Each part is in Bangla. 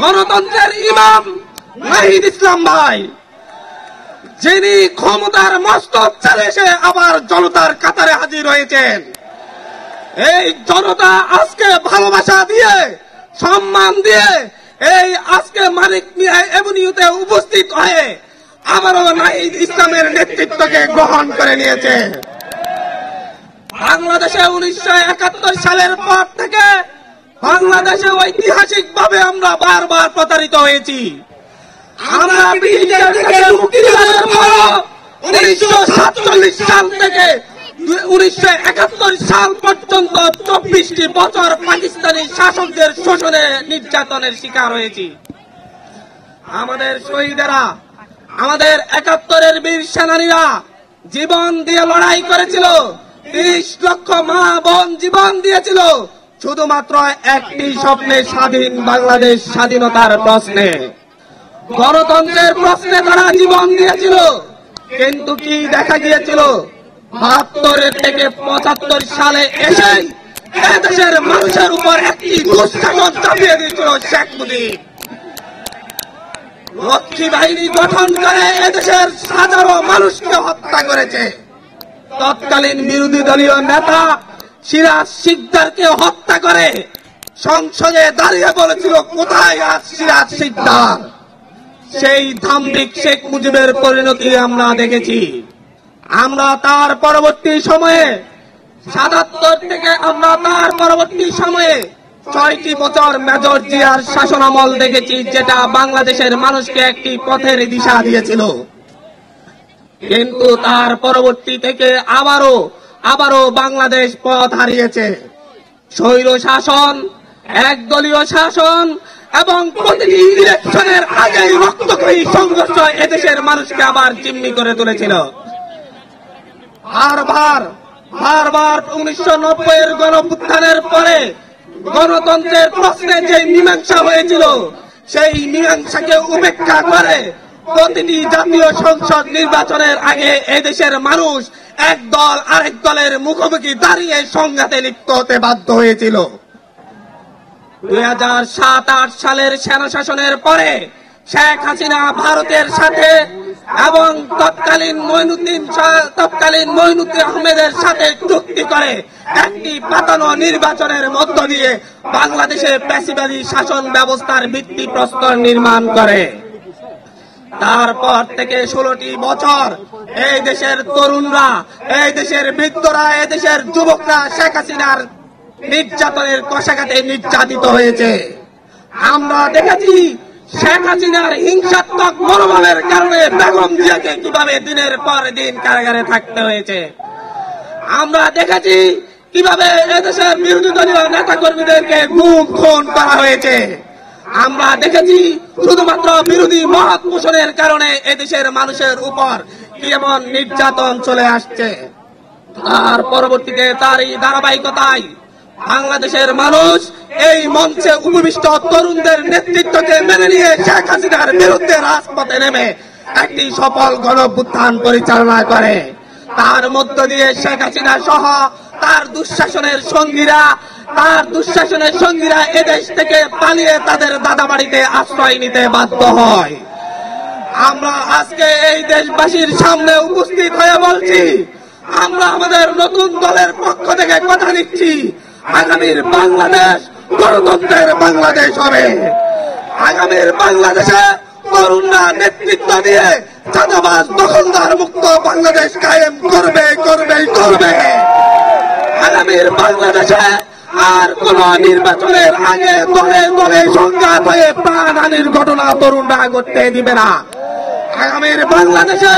গণতন্ত্রের ইমাম নাহিদ ইসলাম ভাই, যিনি ক্ষমতার মস্তক চালে এসে আবার জনতার কাতারে হাজির হয়েছেন। এই জনতা আজকে ভালোবাসা দিয়ে, সম্মান দিয়ে এই আজকে মানিক মিয়া এভিনিউতে উপস্থিত হয়ে আবারও নাহিদ ইসলামের নেতৃত্বকে গ্রহণ করে নিয়েছে। বাংলাদেশে 1971 সালের পর থেকে বাংলাদেশে ঐতিহাসিকভাবে আমরা বারবার প্রতারিত হয়েছি। আমরা ব্রিটিশদের থেকে মুক্তি লাভের পর 1947 সাল থেকে 1971 সাল পর্যন্ত 24টি বছর পাকিস্তানি শাসকদের শোষণে নির্যাতনের শিকার হয়েছি। আমাদের শহীদেরা, আমাদের 71-এর বীর সেনানীরা জীবন দিয়ে লড়াই করেছিল। 30 লক্ষ মা বোন জীবন দিয়েছিল শুধুমাত্র একটি স্বপ্নে, স্বাধীন বাংলাদেশ, স্বাধীনতার প্রশ্নে, গণতন্ত্রের প্রশ্নে তারা জীবন দিয়েছিল। কিন্তু কি দেখা গিয়েছিল? 72 থেকে 75 সালে এসে দেশের মানুষের উপর একটি দুঃশাসন চাপিয়ে দিয়েছিল শেখ মুজিব। রক্ষী বাহিনী গঠন করে এদেশের হাজারো মানুষকে হত্যা করেছে। তৎকালীন বিরোধী দলীয় নেতা সিরাজ শিকদারকে হত্যা করে সংসদে দাঁড়িয়ে বলেছিল, কোথায় আজ সিরাজ শিকদার? সেই ধাম্বিক শেখ মুজিবের পরিণতি আমরা দেখেছি। আমরা তার পরবর্তী সময়ে 77 থেকে আমরা তার পরবর্তী সময়ে 6টি বছর মেজর জিয়ার শাসনামল দেখেছি, যেটা বাংলাদেশের মানুষকে একটি পথের দিশা দিয়েছিল। কিন্তু তার পরবর্তী থেকে আবারও বাংলাদেশ পথ হারিয়েছে। স্বৈর শাসন, একদলীয় শাসন এবং প্রতিটি ইলেকশনের আগেই রক্তক্ষয়ী সংঘর্ষ এদেশের মানুষকে আবার জিম্মি করে তুলেছিল। বারবার 1990-এর গণঅভ্যুত্থানের পরে গণতন্ত্রের প্রশ্নে যে মীমাংসা হয়েছিল, সেই মীমাংসাকে উপেক্ষা করে প্রতিটি জাতীয় সংসদ নির্বাচনের আগে এদেশের মানুষ এক দল আরেক দলের মুখোমুখি দাঁড়িয়ে সংঘাতে লিপ্ত হতে বাধ্য হয়েছিল। 2007-8 সালের সেনা শাসনের পরে শেখ হাসিনা ভারতের সাথে এবং তৎকালীন মঈনুদ্দিন আহমেদের সাথে চুক্তি করে একটি পাতানো নির্বাচনের মধ্য দিয়ে বাংলাদেশে ফ্যাসিবাদী শাসন ব্যবস্থার ভিত্তিপ্রস্তর নির্মাণ করে। তারপর থেকে 16টি বছর এই দেশের তরুণরা, এই দেশের বৃদ্ধরা, এই দেশের যুবকরা শেখ হাসিনার নির্যাতনের কষাঘাতে নির্যাতিত হয়েছে। আমরা দেখেছি শেখ হাসিনার হিংসাত্মক মনোভাবের কারণে বেগম জিয়াকে কিভাবে দিনের পর দিন কারাগারে থাকতে হয়েছে। আমরা দেখেছি কিভাবে এদেশের বিরোধী দলীয় নেতা কর্মীদেরকে গুম খুন করা হয়েছে। আমরা দেখেছি শুধুমাত্র বিরোধী মত পোষণের কারণে এদেশের মানুষের উপর কেমন নির্যাতন চলে আসছে। তার পরবর্তীতে তারই ধারাবাহিকতায় বাংলাদেশের মানুষ এই মঞ্চে উপবিষ্ট তরুণদের নেতৃত্বকে মেনে নিয়ে শেখ হাসিনার বিরুদ্ধে রাজপথে নেমে একটি সফল গণঅভ্যুত্থান পরিচালনা করে। তার মধ্য দিয়ে শেখ হাসিনা সহ তার দুঃশাসনের সঙ্গীরা এদেশ থেকে পালিয়ে তাদের দাদাবাড়িতে আশ্রয় নিতে বাধ্য হয়। আমরা আজকে এই দেশবাসীর সামনে উপস্থিত হয়ে বলছি, আমরা আমাদের নতুন দলের পক্ষ থেকে কথা দিচ্ছি, আগামীর বাংলাদেশ গণতন্ত্রের বাংলাদেশ হবে। আগামীর বাংলাদেশে তরুণরা নেতৃত্ব দিয়ে চাঁদাবাজ দখলদার মুক্ত বাংলাদেশ কায়েম করবে। আগামীর বাংলাদেশে আর কোন নির্বাচনের আগে দলে দলে সংঘাত হয়ে প্রাণহানির ঘটনা তরুণরা ঘটতে দিবে না। আগামীর বাংলাদেশে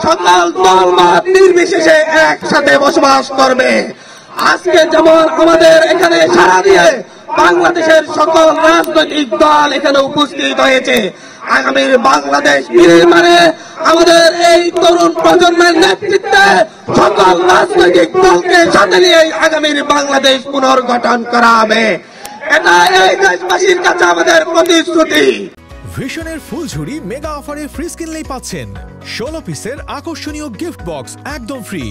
সকল দল মত নির্বিশেষে একসাথে বসবাস করবে। আজকে যেমন আমাদের এখানে সারা দিয়ে বাংলাদেশের সকল রাজনৈতিক দল এখানে উপস্থিত হয়েছে, আগামীর বাংলাদেশ নির্মাণে আমাদের এই তরুণ প্রজন্মের নেতৃত্বে সকল রাজনৈতিক দলকে সাথে নিয়ে আগামীর বাংলাদেশ পুনর্গঠন করা হবে। এটা এই দেশবাসীর কাছে আমাদের প্রতিশ্রুতি। ভিশনের ফুলঝুরি মেগা অফারে ফ্রিজ কিনলেই পাচ্ছেন 16 পিসের আকর্ষণীয় গিফট বক্স একদম ফ্রি।